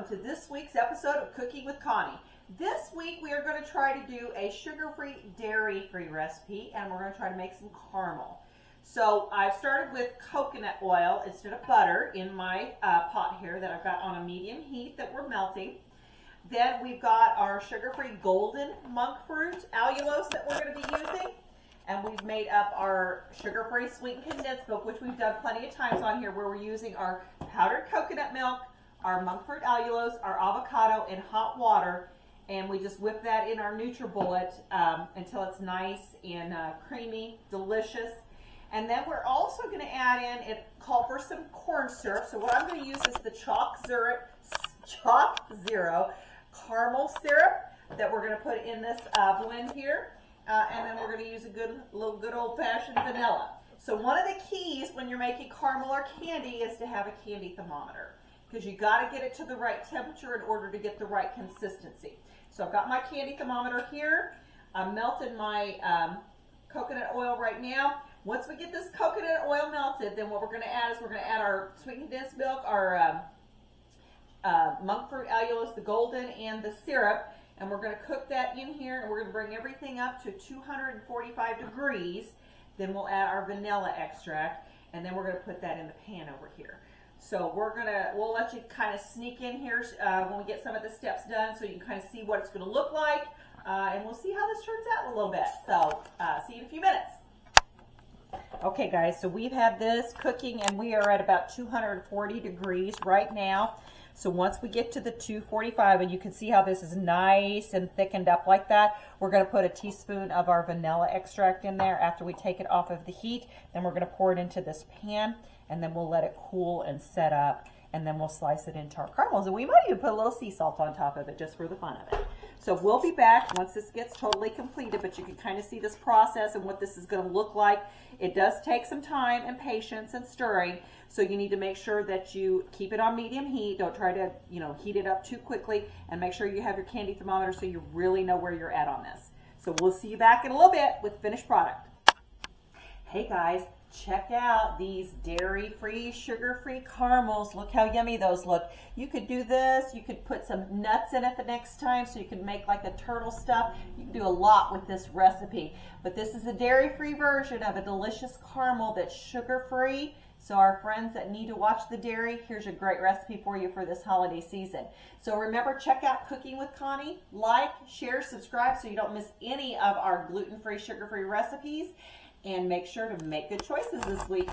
welcome to this week's episode of Cooking with Connie. This week we are going to try to do a sugar-free, dairy-free recipe, and we're going to try to make some caramel. So I've started with coconut oil instead of butter in my pot here that I've got on a medium heat that we're melting. Then we've got our sugar-free golden monk fruit allulose that we're going to be using. And we've made up our sugar-free sweetened condensed milk, which we've done plenty of times on here, where we're using our powdered coconut milk, our monk fruit allulose, our avocado, and hot water. And we just whip that in our NutriBullet until it's nice and creamy, delicious. And then we're also going to add in, it called for some corn syrup. So what I'm going to use is the Chalk Zero caramel syrup that we're going to put in this blend here. And then we're going to use a good old-fashioned vanilla. So one of the keys when you're making caramel or candy is to have a candy thermometer, because you got to get it to the right temperature in order to get the right consistency. So I've got my candy thermometer here. I'm melting my coconut oil right now. Once we get this coconut oil melted, then what we're going to add is we're going to add our sweetened condensed milk, our monk fruit allulose, the golden, and the syrup. And we're going to cook that in here, and we're going to bring everything up to 245 degrees. Then we'll add our vanilla extract, and then we're going to put that in the pan over here. So we'll let you kind of sneak in here when we get some of the steps done, so you can kind of see what it's going to look like, and we'll see how this turns out in a little bit. So see you in a few minutes. Okay, guys, so we've had this cooking, and we are at about 240 degrees right now. So once we get to the 245, and you can see how this is nice and thickened up like that, we're going to put a teaspoon of our vanilla extract in there after we take it off of the heat. Then we're going to pour it into this pan, and then we'll let it cool and set up, and then we'll slice it into our caramels. And we might even put a little sea salt on top of it just for the fun of it. So we'll be back once this gets totally completed, but you can kind of see this process and what this is going to look like. It does take some time and patience and stirring, so you need to make sure that you keep it on medium heat. Don't try to, heat it up too quickly, and make sure you have your candy thermometer so you really know where you're at on this. So we'll see you back in a little bit with finished product. Hey guys, check out these dairy-free, sugar-free caramels. Look how yummy those look. You could do this. You could put some nuts in it the next time, so you can make like the turtle stuff. You can do a lot with this recipe. But this is a dairy-free version of a delicious caramel that's sugar-free. So our friends that need to watch the dairy, here's a great recipe for you for this holiday season. So remember, check out Cooking with Connie. Like, share, subscribe so you don't miss any of our gluten-free, sugar-free recipes. And make sure to make good choices this week.